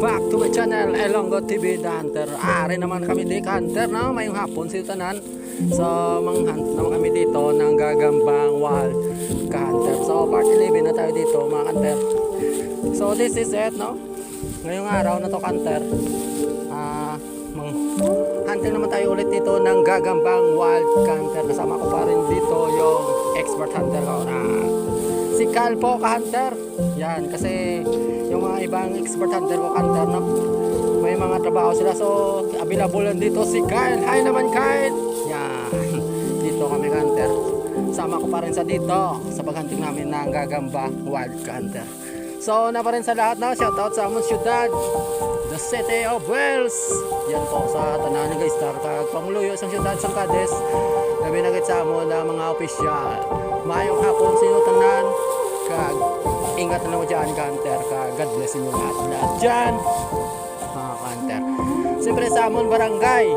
back to my channel, Elongo TV The Hunter. Ari naman kami di Hunter na mayong hapon si tanan. So manghunt naman kami dito ng gagambang wild hunter. So part 11 na tayo dito mga hunter. So this is it, no? Ngayong araw na to hunter, hunter naman tayo ulit dito ng gagambang wild hunter. Kasama ko pa rin dito yung expert hunter ko na si Cal po ka-hunter. Yan, kasi yung mga ibang expert hunter ko hunter, no? May mga trabaho sila, so available lang dito si Kyle. Hi naman Kyle. Yan, dito kami hunter. Sama ko pa rin sa dito sa paghunting namin ng gagamba wild hunter. So na pa rin sa lahat na shoutout sa among syudad, the city of Wales. Yan po sa tanan guys, kag pangluyo sa syudad sang Cadiz. Labi na gid sa amon na mga opisyal. Mayong hapon sa inyo tanan, kag ingat na mo dyan hunter, kag God bless inyo lahat dyan mga hunter. Siyempre sa amon barangay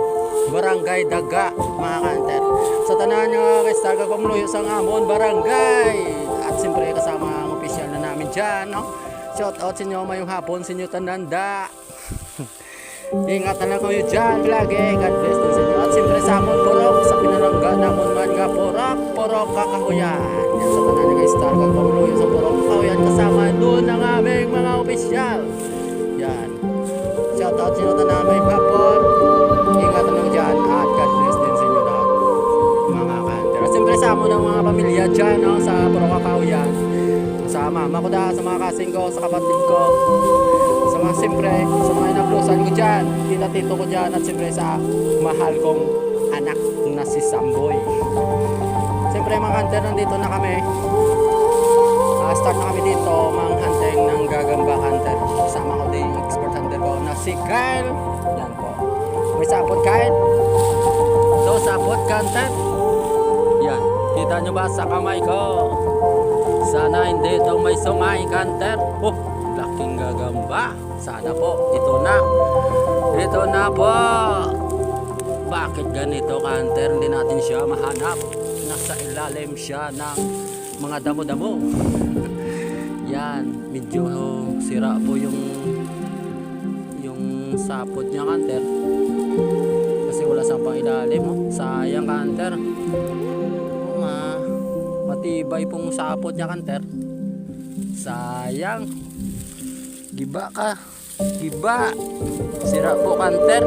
Daga mga hunter. Sa tanan nga guys, kag pangluyo sang amon barangay. At siyempre kasama ang opisyal na namin dyan, no? Shout out sa inyo mayong hapon sa inyo tanan da. Ingat na lang kayo dyan lagi. God bless din sa inyo. At siyempre sa amon porok, sa pinalangga namon man nga porok kakahuyan. Yan sa tanan nga star kag pamuluyo sa porok kakahuyan, kasama doon ang aming mga opisyal. Yan. Shout out sa inyo tanan mayong hapon. Ingat na lang dyan at God bless din sa inyo lahat mga kanter. At siyempre sa amon ang mga pamilya dyan, no? Sa porok kakahuyan, sa mama ko da, sa mga kasing ko, sa kapatid ko, sa mga siyempre, sa mga inaplusan ko dyan, tita-tito ko dyan, at siyempre sa mahal kong anak na si Samboy. Siyempre mga hunter, nandito na kami. Start na kami dito mga hunting ng gagamba hunter. Kasama ko din expert hunter ko na si Kyle. Yan po. May sapot Kyle. So sapot hunter. Yan. Kita nyo ba sa kamay ko? Sana hindi itong may sungay hunter. Oh, laking gagamba. Sana po, ito na po. Bakit ganito hunter? Hindi natin siya mahanap. Nasa ilalim siya ng mga damo-damo. Yan, medyo sira po yung sapot niya hunter. Kasi wala sa pang ilalim, oh. Sayang hunter. Matibay pong sapot niya hunter. Sayang. Giba ka. Giba. Sira po hunter.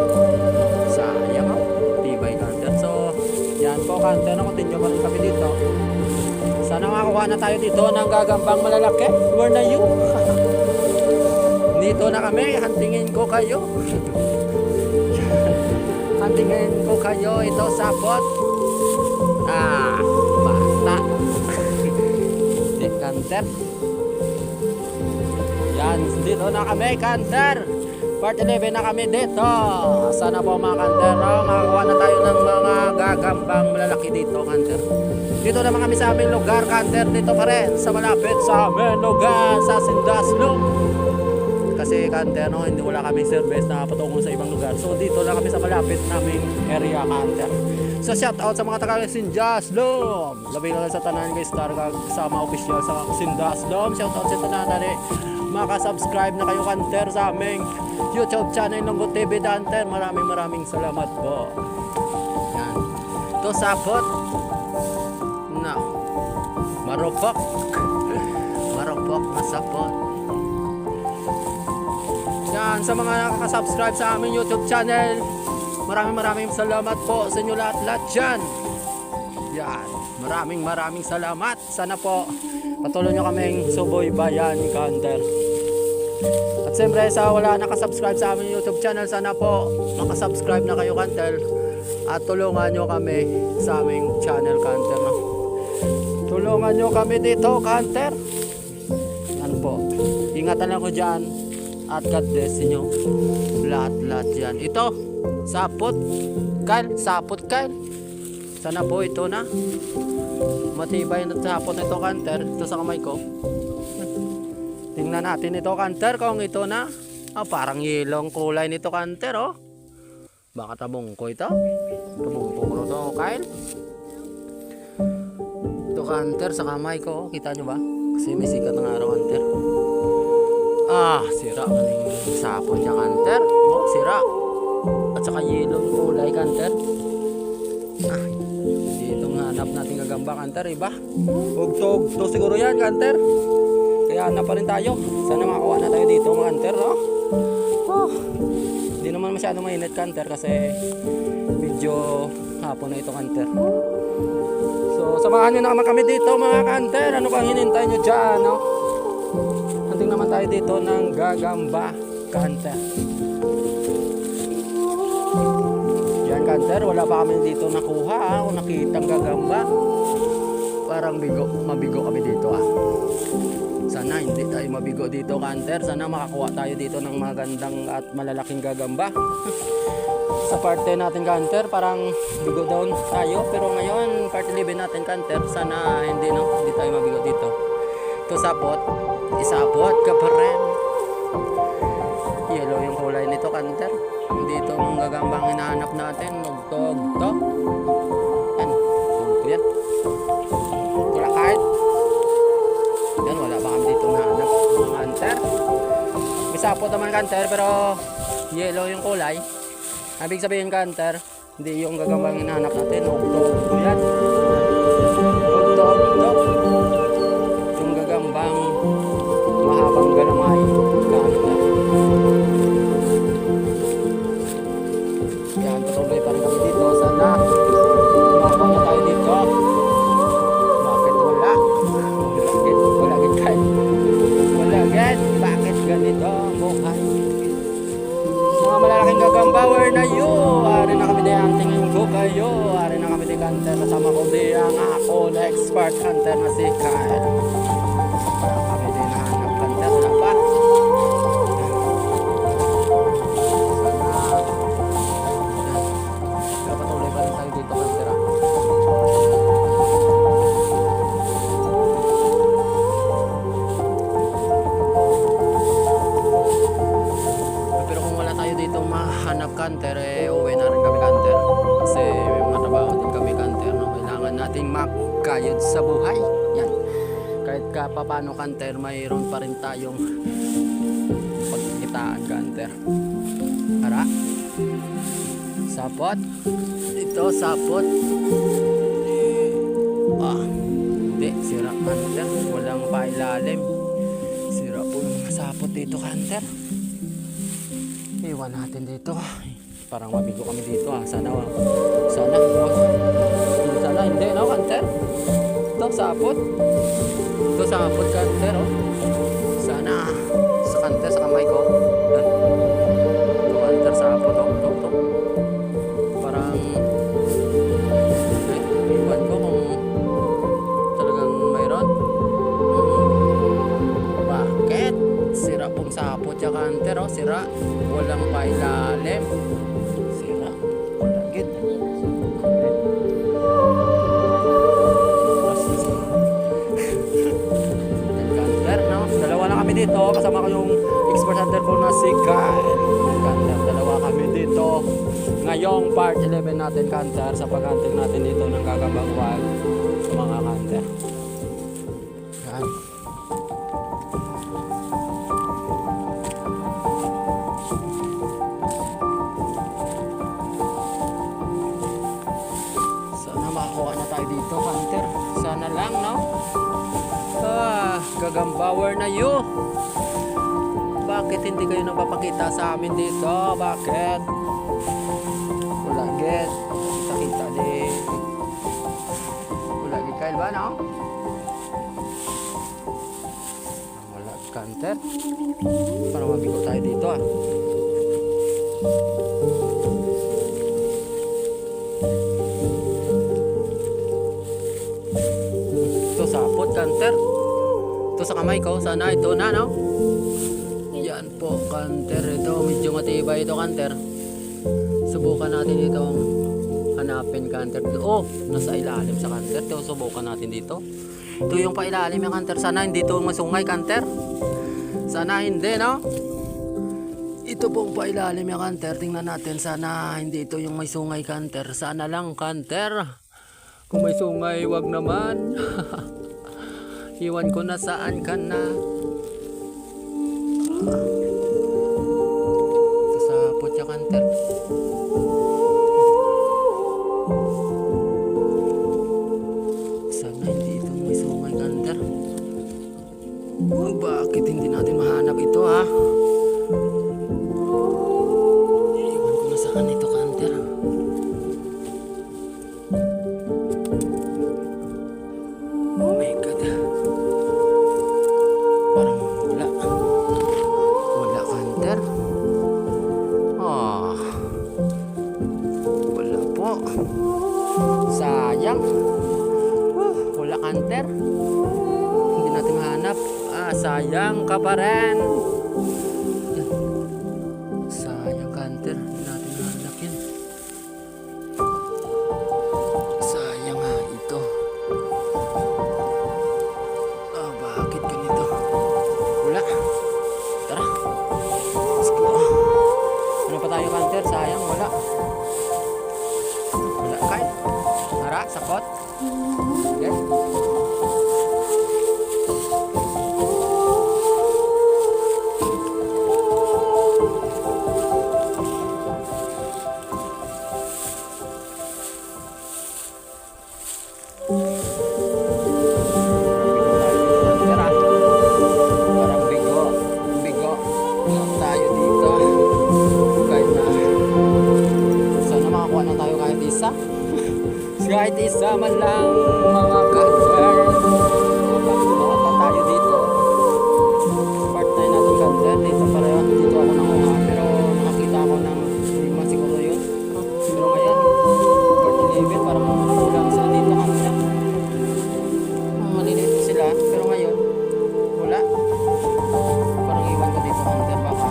Sayang, oh. Tibay hunter. So, yan po hunter. Continue pa rin kami dito. Sana makakuha na tayo dito ng gagambang malalaki. Where na you? Dito na kami. Hantingin ko kayo. Hantingin ko kayo. Ito sapot. Bata. Kanter. Yan, dito na kami kanter. Part 11 na kami dito. Sana po mga kanter, no? Makakuha na tayo ng mga gagambang malalaki dito kanter. Dito naman kami sa aming lugar kanter. Dito pa rin sa malapit sa aming lugar sa Sindaslum. Kasi kanter, no, hindi wala kami service na patungo sa ibang lugar. So dito lang kami sa malapit naming area kanter. So shout out sa mga taga Sindaslum. Labi na lang sa tanan guys, kasama official sa Sindaslum. Shout out sa tanan na maka-subscribe na kayo kanter sa aming YouTube channel ng TV The Hunter. Maraming salamat po. Yan. Ito sapot. No. Marupok na sapot. Yan, sa mga nakaka-subscribe sa aming YouTube channel, maraming salamat po sa inyo lahat dyan. Yan, maraming salamat. Sana po patuloy nyo kaming suboy bayan hunter. At siyempre sa wala nakasubscribe sa aming YouTube channel, sana po makasubscribe na kayo hunter. At tulungan nyo kami sa aming channel hunter, no? Tulungan nyo kami dito hunter. Yan po. Ingatan lang ko dyan. At God bless inyo lahat yan. Ito sapot Kyle. Sana po ito na matibay na sapot nito hunter. Ito sa kamay ko. Tingnan natin ito hunter kung ito na. Parang yelong kulay nito hunter, oh. Baka tabong ko ito. Tabong ko ito Kyle. Ito hunter sa kamay ko, oh. Kita nyo ba? Kasi may sikat ng araw hunter. Sira man yung Sapon niya kanter. Oh, sira. At saka yellow yung kulay kanter. Ay, dito nga hanap natin gagamba kanter, iba. Ugtog to siguro yan kanter. Kaya hanap pa rin tayo. Sana makakuha na tayo dito mga kanter, no? Oh, hindi naman masyado mainit kanter kasi medyo hapon na ito kanter. So samahan nyo naman kami dito mga kanter. Ano bang hinintay nyo dyan, no? Hunting naman tayo dito ng gagamba kanter. Yan kanter, wala pa kami dito nakuha o nakitang gagamba. Parang mabigo kami dito Sana hindi tayo mabigo dito kanter. Sana makakuha tayo dito ng magandang at malalaking gagamba. Sa parte natin kanter parang bigo down tayo, pero ngayon part 11 natin kanter, sana hindi tayo mabigo dito. Ito sapot, isapot ka pa rin. Yellow yung kulay nito kanter. Hindi itong gagambang hinahanap natin. Nugtog to. Yan, ito yan. Wala kahit. Yan, wala ba kami dito nahanap mga kanter. May sapot naman kanter pero yellow yung kulay. Ibig sabihin kanter, hindi yung gagambang hinahanap natin. Ugtog yan. Ugtog. Yung gagambang mahabang galamay. Kanter. Yan, patuloy pa rin kami dito. Sana makakuha na tayo dito. Bakit wala? Bakit ganito ang buhay? Mga malalaking gagamba, where na you? Ari na kami di ang tingin ko kayo. Ari na kami di kanter. Kasama ko di ang ako na expert kanter na si Kyle. Parang kami di nahanap kanter. Wala pa. Sana patuloy pa rin tayo dito kanter. Hanap kanter, uwi na rin kami kanter kasi may mga trabaho din kami kanter, no? Kailangan nating makayod sa buhay yan. Kahit paano kanter, mayroon pa rin tayong pagkikitaan kanter. Tara, sapot ito, sapot hindi, sira kanter, walang pailalim, sira po yung sapot dito kanter. Iwan natin dito. Parang mabigo kami dito Sana hindi, no kanter? Ito sapot. Ito sapot kanter, Sana sa kanter, sa kamay ko. Ito kanter, sapot, Ito. Parang iwan ko kung talagang mayroon. Bakit? Sira pong sapot ya kanter, sira. Walang pailalim. Sira. Lagit. Kanter, no? Dalawa na kami dito. Kasama ko yung expert hunter ko na si Kyle. Kanter, dalawa kami dito. Ngayong part 11 natin kanter sa pag-hunting natin dito ng gagambang wild sa mga kanter. Yan. Dito kanter, sana lang, no? Gagambawer na you. Bakit hindi kayo napapakita sa amin dito? Bakit? Wala get. Kita din. Wala get kail ba, no? Wala kanter. Para mabigo tayo dito sapot kanter. Ito sa kamay ko, sana ito na, no? Yan po kanter, ito medyo matibay ito kanter. Subukan natin itong hanapin kanter. Nasa ilalim sa kanter. Ito subukan natin dito. Ito yung pailalim yung kanter. Sana hindi ito masungay kanter. Sana hindi, no? Ito pong pailalim yung kanter. Tingnan natin, sana hindi ito yung may sungay kanter. Sana lang kanter. Kung may sungay, wag naman. Iwan ko na saan ka na. sayang. Wala hunter. Hindi natin mahanap. Sayang ka pa rin. Sayang hunter. Hindi natin mahanap yan. Sayang ha ito. Bakit ganito? Wala. Tara. Let's go. Ano pa tayo hunter? Sayang wala. Wala kahit. Tara, sakot. Okay. Kahit isa man lang mga hunter. Makakuha tayo dito. Part tayo natin hunter. Dito pareho. Dito ako nanguha. Pero nakakita ako ng lima siguro yun. Pero ngayon, part 11 parang kulang sila dito hunter. Maliliit sila. Pero ngayon, wala. Parang iwan ko dito hunter. Baka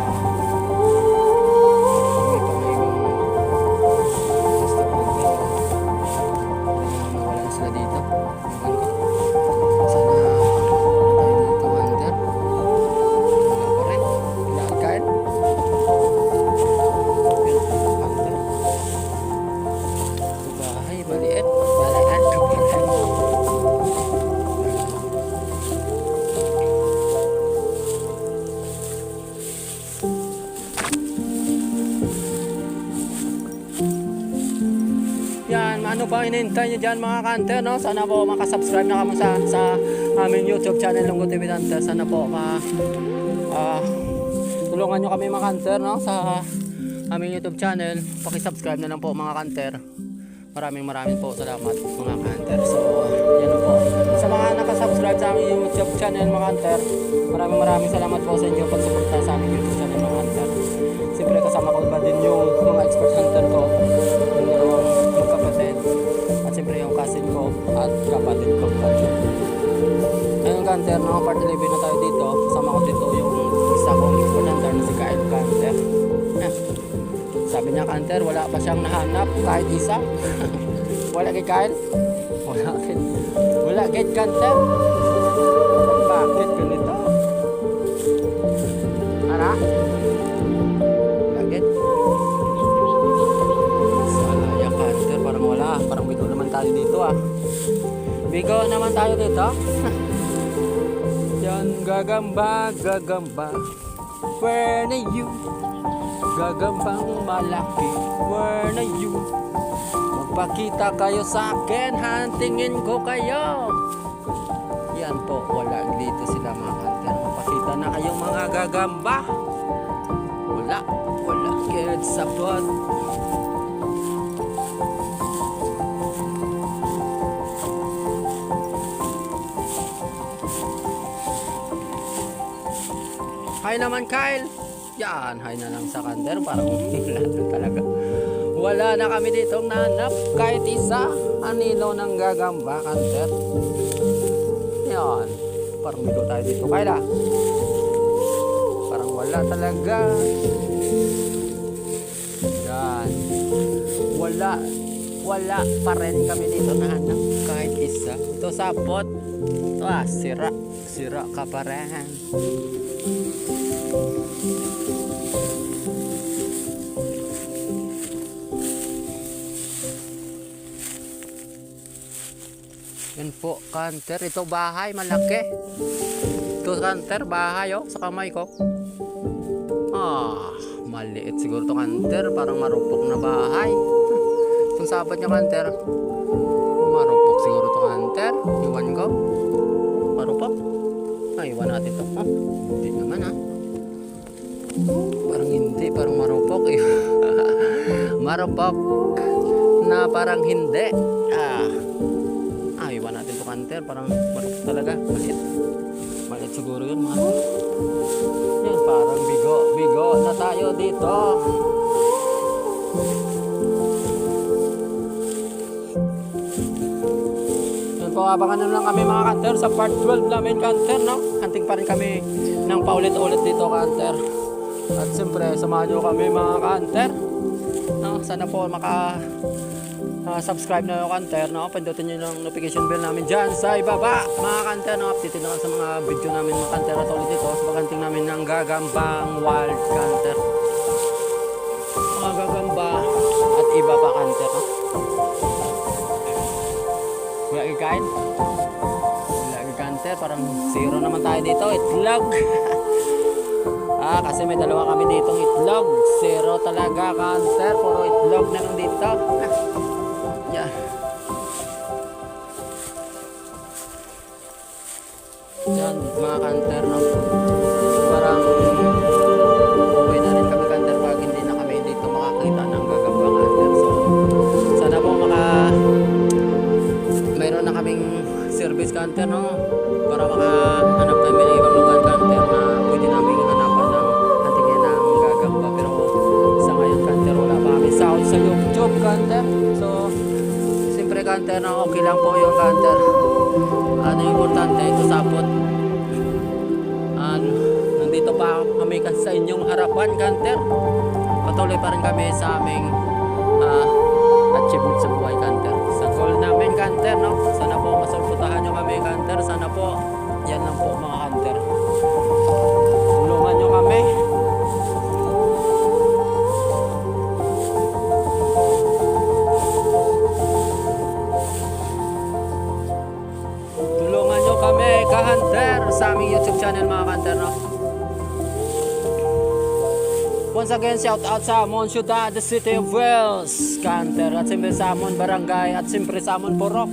ano ba inintay nyo dyan mga hunter, no? Sana po makasubscribe na kamo sa aming YouTube channel Lunggo TV Hunter. Sana po tulungan nyo kami mga hunter, no? Sa aming YouTube channel. Pakisubscribe na lang po mga hunter. Maraming po salamat mga hunter. So yan po. Sa mga nakasubscribe sa aming YouTube channel mga hunter, maraming salamat po sa inyo pagsuporta sa aming YouTube channel mga hunter. Siyempre kasama ko ba din yung mga expert hunter ko, yung dalawang magkapatid, at siyempre yung cousin ko at kapatid ko. Ngayon hunter, no, part 11 na tayo dito. Kasama ko dito yung isa kong expert hunter na si Kyle Hunter. Sabi niya hunter, wala pa siyang nahanap kahit isa. Wala kay Kyle? Wala kay hunter. Bakit ganito? Ara? Parang bigo naman tayo dito Bigo naman tayo dito. Yan gagamba. Where na you? Gagambang malaki. Where na you? Magpakita kayo sa akin, hantingin ko kayo. Yan po, wala dito sila mga hunter. Magpakita na kayo mga gagamba. Wala kahit sapot. Hi naman Kyle. Yan, hi na lang sa hunter. Parang wala na talaga. Wala na kami ditong nahanap kahit isa. Anilo ng gagamba hunter. Yan. Parang bigo tayo dito Kyle Parang wala talaga. Yan. Wala pa rin kami dito nahanap kahit isa. Ito sapot. Ito sira ka pa rin. Yan po, hunter. Ito bahay, malaki. Ito hunter, bahay sa kamay ko. Maliit siguro to hunter. Parang marupok na bahay. Itong sabat niya hunter. Marupok siguro to hunter. Iwan ko. Marupok. Iwan natin to. Hindi naman Parang hindi, parang marupok Marupok na parang hindi. Iwan natin to hunter. Parang marupok talaga. Maliit siguro yun yan, parang bigo na tayo dito. abangan nyo lang kami mga kanter sa part 12 namin kanter, no? Hunting pa rin kami ng paulit-ulit dito kanter. At siyempre, samahan nyo kami mga kanter, no? Sana po subscribe na yung kanter, no? Pindutin nyo yung notification bell namin dyan sa ibaba mga kanter, no? Update na sa mga video namin mga kanter at ulit dito sa paganting namin ng Gagambang Wild Kanter, mga gagamba at iba pa kanter, no? Wala ikain, kanter, parang zero naman tayo dito. Itlog. Kasi may dalawa kami ditong itlog. Zero talaga kanter, puro itlog na lang dito. Yeah. Yan mga kanter, no? Parang uwi na rin kami kanter pag hindi na kami dito makakita ng gagambang kanter. So sana po mayroon na kaming service kanter, no? Para makahanap kami ng ibang lugar kanter na pwede namin hanapan ng hantingin ng gagamba. Pero sa ngayon kanter, wala pa kami sahod sa YouTube kanter. So siyempre kanter, na okay lang po yung kanter. Ano yung importante, ito sapot. Nandito pa kami sa inyong harapan kanter. Patuloy pa rin kami sa aming achievement sa buhay kanter, sa goal namin kanter, no? Sana po masuportahan nyo kami kanter. Sana po, yan lang po mga kanter, tulungan nyo kami. Tulungan nyo kami kanter sa aming YouTube channel mga kanter, no? Once again, shout out sa Amon Ciudad, the City of Wales, kanter, at siyempre sa Amon Barangay, at siyempre sa Amon Purok.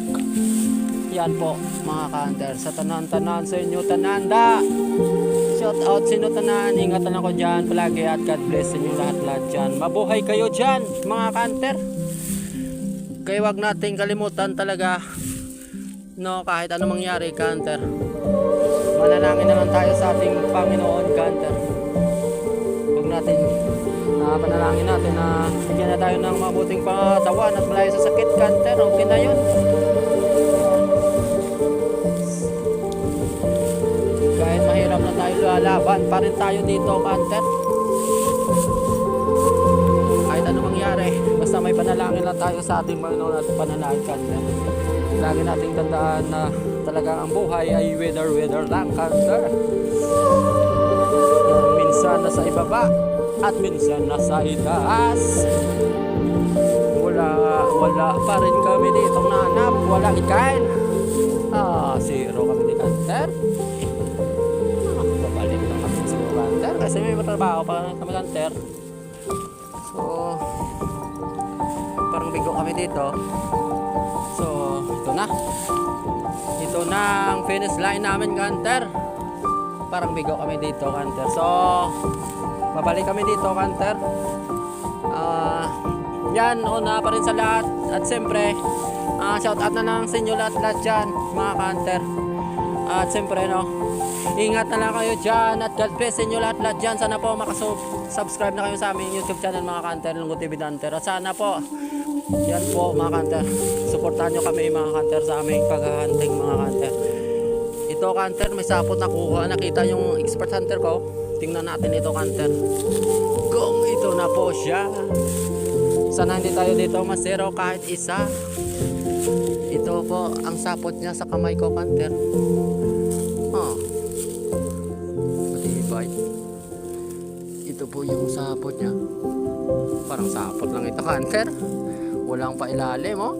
Yan po mga kanter, sa tanan-tanan sa inyo tananda. Shout out sa inyo tanan, ingatan ako dyan palagi at God bless sa inyo lahat-lahat dyan. Mabuhay kayo dyan mga kanter. Kaya wag nating kalimutan talaga, no, kahit anong mangyari kanter, manalangin na lang tayo sa ating Panginoon kanter. Natin panalangin natin na bigyan na tayo ng mabuting pangatawan at malayo sa sakit kanter. Okay na yun. Kahit mahirap na tayo, lalaban pa rin tayo dito kanter. Kahit ano mangyari, basta may panalangin lang tayo sa ating Panginoon at panalangin kanter. Lagi nating tandaan na talagang ang buhay ay whether lang kanter. Minsan nasa ibaba at minsan nasa itaas. Wala pa rin kami ditong nanap. Wala ikain. Zero kami di kanter. Babalik lang kami sa kanter kasi may matrabaho pa kami kanter. So parang bigo kami dito. So ito na ang finish line namin kanter. Parang bigo kami dito kanter. So babalik kami dito kanter. Yan, una pa rin sa lahat. At siyempre shout out na lang sa inyo lahat dyan mga kanter. At siyempre, no, ingat na lang kayo dyan at God bless sa inyo lahat dyan. Sana po makasubscribe na kayo sa aming YouTube channel mga kanter, Lunggo TV Danter. At sana po, yan po mga kanter, suportahan nyo kami mga kanter sa aming paghahunting mga kanter. Ito kanter, may sapot na kuha. Nakita yung expert hunter ko. Tingnan natin ito kanter. Kung ito na po siya. Sana hindi tayo dito masero kahit isa. Ito po ang sapot niya sa kamay ko kanter. Matibay. Ito po yung sapot niya. Parang sapot lang ito kanter. Walang pailalim, oh.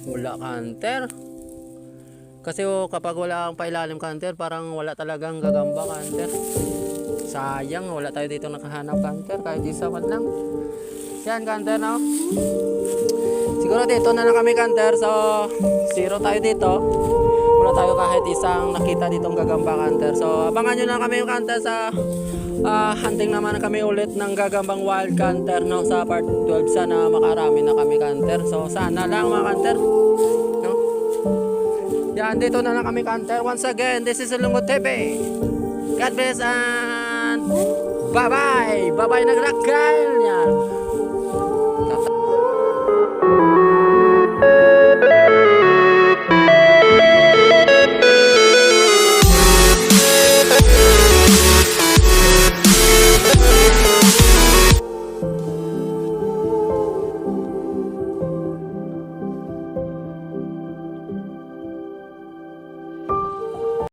Wala kanter. Kasi kapag wala kang pailalim kanter, parang wala talagang gagamba kanter. Sayang, wala tayo dito nakahanap kanter, kahit isa man lang. Yan kanter, no? Siguro dito na lang kami kanter. So zero tayo dito. Wala tayo kahit isang nakita ditong gagamba kanter. So abangan nyo na kami kanter sa hunting naman kami ulit ng gagambang wild kanter, no? Sa part 12 sana makarami na kami kanter. So sana lang mga kanter. Yan, dito na lang kami kanter. Once again, this is Lunggo TV. God bless and bye-bye. Bye-bye naglakal. Yan.